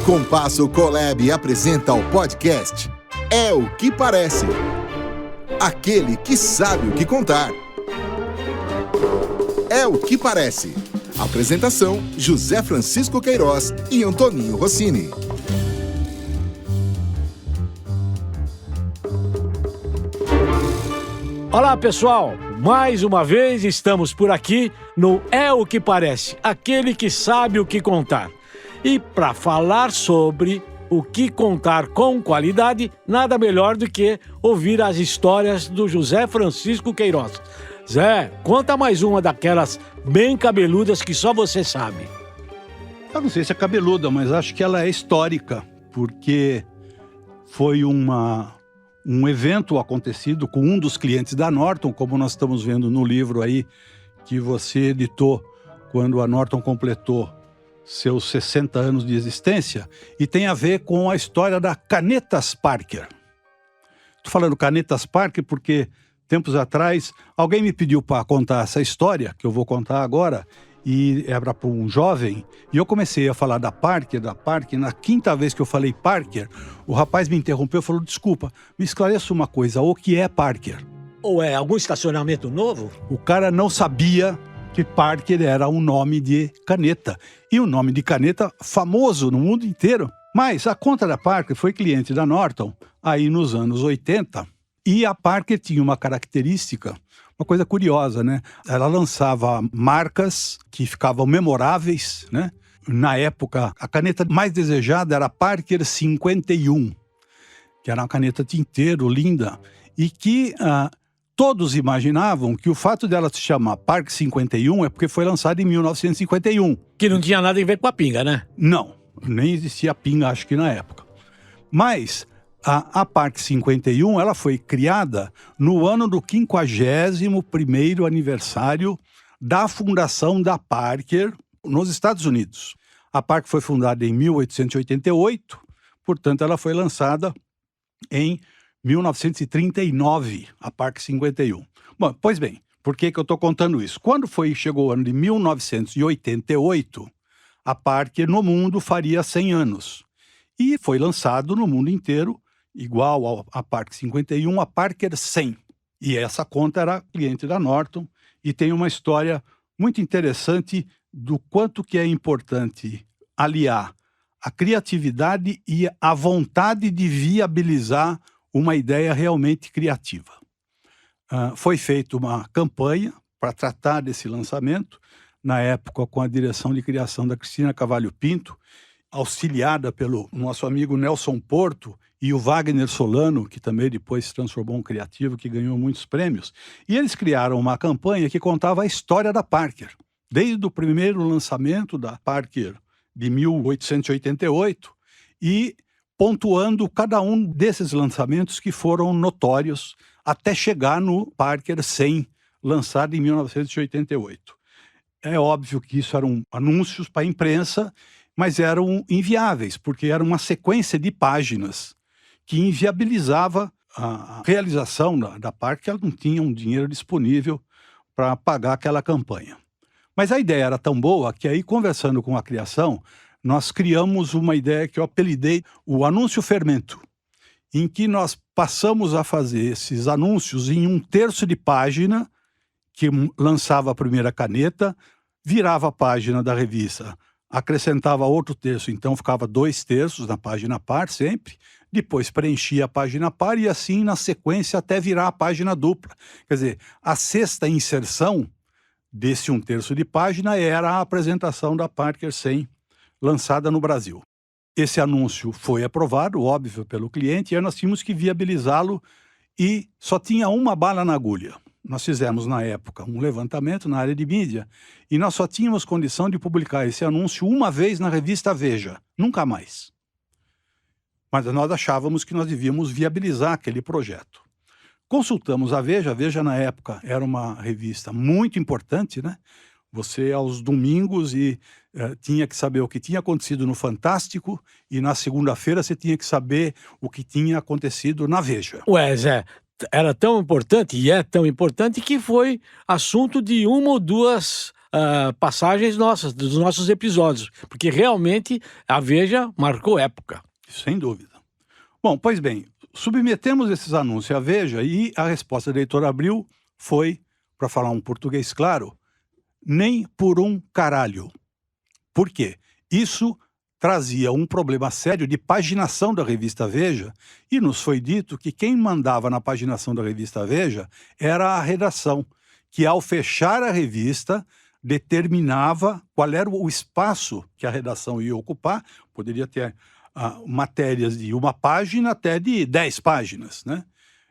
Compasso Colab apresenta o podcast É o que Parece. Aquele que sabe o que contar. É o que Parece. Apresentação: José Francisco Queiroz e Antoninho Rossini. Olá, pessoal! Mais uma vez estamos por aqui no É o que Parece, aquele que sabe o que contar. E para falar sobre o que contar com qualidade, nada melhor do que ouvir as histórias do José Francisco Queiroz. Zé, conta mais uma daquelas bem cabeludas que só você sabe. Eu não sei se é cabeluda, mas acho que ela é histórica, porque foi um evento acontecido com um dos clientes da Norton, como nós estamos vendo no livro aí que você editou quando a Norton completou seus 60 anos de existência, e tem a ver com a história da Canetas Parker. Estou falando Canetas Parker porque, tempos atrás, alguém me pediu para contar essa história, que eu vou contar agora, e era para um jovem, e eu comecei a falar da Parker, na quinta vez que eu falei Parker, o rapaz me interrompeu e falou: desculpa, me esclareça uma coisa, o que é Parker? Ou é algum estacionamento novo? O cara não sabia que Parker era um nome de caneta, e um nome de caneta famoso no mundo inteiro. Mas a conta da Parker foi cliente da Norton aí nos anos 80, e a Parker tinha uma característica, uma coisa curiosa, né? Ela lançava marcas que ficavam memoráveis, né? Na época, a caneta mais desejada era a Parker 51, que era uma caneta tinteiro, linda, e que todos imaginavam que o fato dela se chamar Parker 51 é porque foi lançada em 1951. Que não tinha nada a ver com a pinga, né? Não, nem existia pinga, acho que na época. Mas a Parker 51, ela foi criada no ano do 51º aniversário da fundação da Parker nos Estados Unidos. A Parker foi fundada em 1888, portanto ela foi lançada em 1939, a Parker 51. Bom, pois bem, por que eu estou contando isso? Quando chegou o ano de 1988, a Parker no mundo faria 100 anos. E foi lançado no mundo inteiro, igual a Parker 51, a Parker 100. E essa conta era cliente da Norton, e tem uma história muito interessante do quanto que é importante aliar a criatividade e a vontade de viabilizar uma ideia realmente criativa. Foi feita uma campanha para tratar desse lançamento, na época com a direção de criação da Cristina Cavalho Pinto, auxiliada pelo nosso amigo Nelson Porto e o Wagner Solano, que também depois se transformou em um criativo, que ganhou muitos prêmios. E eles criaram uma campanha que contava a história da Parker, desde o primeiro lançamento da Parker de 1888, e pontuando cada um desses lançamentos que foram notórios até chegar no Parker 100, lançado em 1988. É óbvio que isso eram anúncios para a imprensa, mas eram inviáveis, porque era uma sequência de páginas que inviabilizava a realização da Parker, ela não tinha um dinheiro disponível para pagar aquela campanha. Mas a ideia era tão boa que aí, conversando com a criação, nós criamos uma ideia que eu apelidei o anúncio fermento, em que nós passamos a fazer esses anúncios em um terço de página, que lançava a primeira caneta, virava a página da revista, acrescentava outro terço, então ficava 2 terços na página par sempre, depois preenchia a página par e assim na sequência até virar a página dupla. Quer dizer, a sexta inserção desse 1/3 de página era a apresentação da Parker 100, lançada no Brasil. Esse anúncio foi aprovado, óbvio, pelo cliente, e aí nós tínhamos que viabilizá-lo, e só tinha uma bala na agulha. Nós fizemos, na época, um levantamento na área de mídia, e nós só tínhamos condição de publicar esse anúncio uma vez na revista Veja, nunca mais. Mas nós achávamos que nós devíamos viabilizar aquele projeto. Consultamos a Veja na época era uma revista muito importante, né? Você aos domingos tinha que saber o que tinha acontecido no Fantástico, e na segunda-feira você tinha que saber o que tinha acontecido na Veja. Ué, Zé, era tão importante, e é tão importante, que foi assunto de uma ou duas passagens nossas, dos nossos episódios, porque realmente a Veja marcou época. Sem dúvida. Bom, pois bem, submetemos esses anúncios à Veja e a resposta da editora Abril foi, para falar um português claro, nem por um caralho. Por quê? Isso trazia um problema sério de paginação da revista Veja e nos foi dito que quem mandava na paginação da revista Veja era a redação, que ao fechar a revista determinava qual era o espaço que a redação ia ocupar, poderia ter matérias de uma página até de 10 páginas, né?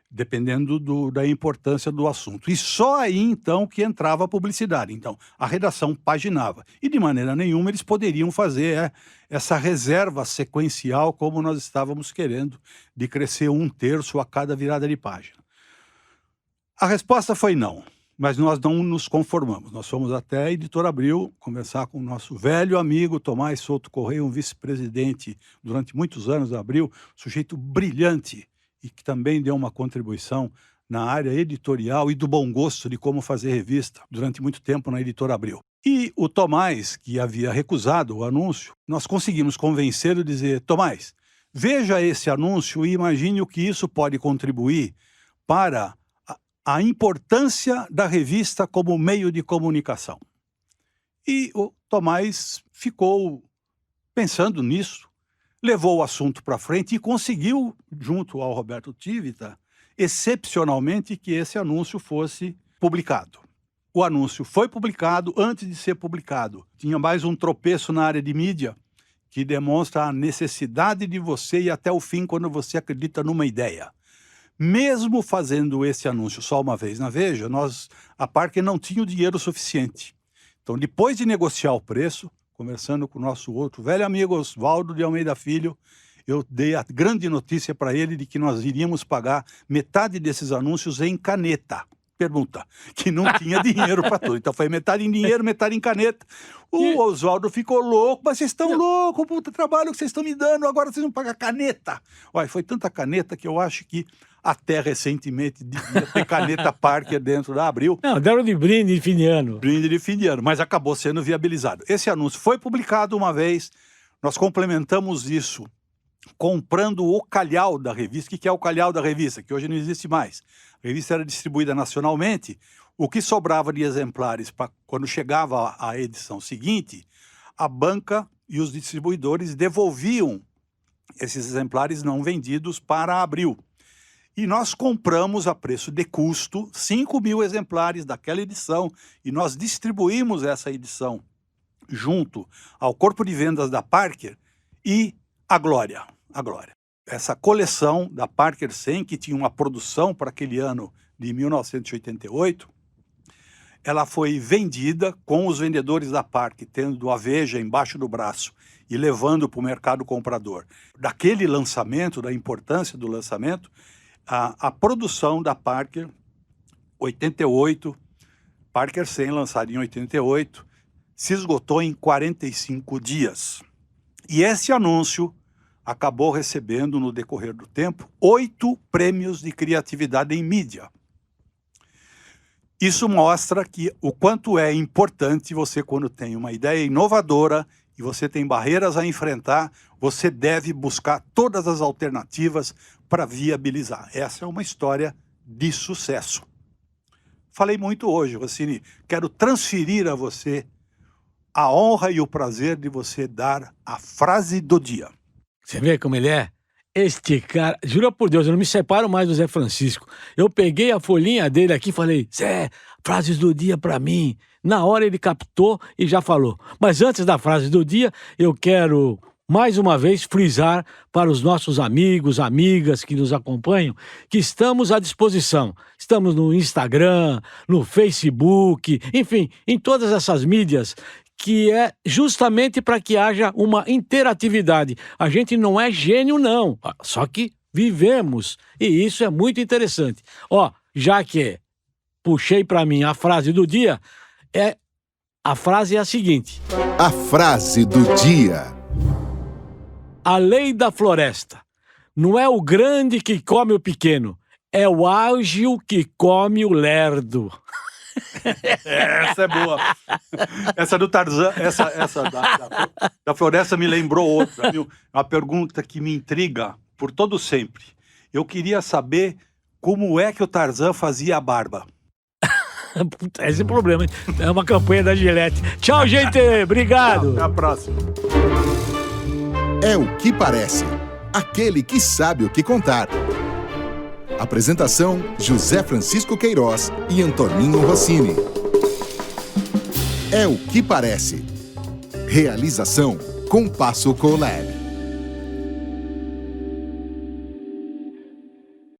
Dependendo da importância do assunto. E só aí, então, que entrava a publicidade. Então, a redação paginava. E, de maneira nenhuma, eles poderiam fazer essa reserva sequencial como nós estávamos querendo, de crescer 1/3 a cada virada de página. A resposta foi não, mas nós não nos conformamos. Nós fomos até a editora Abril conversar com o nosso velho amigo Tomás Souto Correia, um vice-presidente durante muitos anos da Abril, sujeito brilhante, e que também deu uma contribuição na área editorial e do bom gosto de como fazer revista durante muito tempo na editora Abril. E o Tomás, que havia recusado o anúncio, nós conseguimos convencê-lo a dizer: Tomás, veja esse anúncio e imagine o que isso pode contribuir para a importância da revista como meio de comunicação. E o Tomás ficou pensando nisso, levou o assunto para frente e conseguiu, junto ao Roberto Tivita, excepcionalmente que esse anúncio fosse publicado. O anúncio foi publicado. Antes de ser publicado, tinha mais um tropeço na área de mídia que demonstra a necessidade de você ir até o fim quando você acredita numa ideia. Mesmo fazendo esse anúncio só uma vez na Veja, a Parker não tinha o dinheiro suficiente. Então, depois de negociar o preço, conversando com o nosso outro velho amigo Oswaldo de Almeida Filho, eu dei a grande notícia para ele de que nós iríamos pagar metade desses anúncios em caneta. Pergunta, que não tinha dinheiro para tudo. Então foi metade em dinheiro, metade em caneta. O Oswaldo ficou louco: mas vocês estão loucos, puta trabalho que vocês estão me dando, agora vocês vão pagar caneta. Olha, foi tanta caneta que eu acho que até recentemente devia ter caneta Parker dentro da Abril. Não, deram de brinde de fim de ano. Brinde de fim de ano, mas acabou sendo viabilizado. Esse anúncio foi publicado uma vez, nós complementamos isso comprando o calhau da revista. O que é o calhau da revista? Que hoje não existe mais. A revista era distribuída nacionalmente. O que sobrava de exemplares para quando chegava a edição seguinte, a banca e os distribuidores devolviam esses exemplares não vendidos para a Abril. E nós compramos a preço de custo 5.000 exemplares daquela edição e nós distribuímos essa edição junto ao corpo de vendas da Parker e a Glória. Essa coleção da Parker 100, que tinha uma produção para aquele ano de 1988, ela foi vendida com os vendedores da Parker tendo a Veja embaixo do braço e levando para o mercado comprador. Daquele lançamento, da importância do lançamento, a produção da Parker, 88, Parker 100, lançada em 88, se esgotou em 45 dias. E esse anúncio acabou recebendo, no decorrer do tempo, 8 prêmios de criatividade em mídia. Isso mostra o quanto é importante você, quando tem uma ideia inovadora e você tem barreiras a enfrentar, você deve buscar todas as alternativas para viabilizar. Essa é uma história de sucesso. Falei muito hoje, Rossini. Quero transferir a você a honra e o prazer de você dar a frase do dia. Você vê como ele é? Este cara, juro por Deus, eu não me separo mais do Zé Francisco. Eu peguei a folhinha dele aqui e falei: Zé, frases do dia pra mim. Na hora ele captou e já falou. Mas antes da frase do dia, eu quero mais uma vez frisar para os nossos amigos, amigas que nos acompanham, que estamos à disposição. Estamos no Instagram, no Facebook, enfim, em todas essas mídias, que é justamente para que haja uma interatividade. A gente não é gênio, não, só que vivemos, e isso é muito interessante. Já que puxei para mim a frase do dia, a frase é a seguinte: a frase do dia. A lei da floresta. Não é o grande que come o pequeno, é o ágil que come o lerdo. Essa é boa. Essa do Tarzan, essa da floresta me lembrou outra, viu? Uma pergunta que me intriga por todo sempre. Eu queria saber como é que o Tarzan fazia a barba. Puta, esse é o problema, hein? É uma campanha da Gillette. Tchau, gente. Obrigado. Até a próxima. É o que parece. Aquele que sabe o que contar. Apresentação: José Francisco Queiroz e Antoninho Rossini. É o que parece. Realização: Compasso Colab.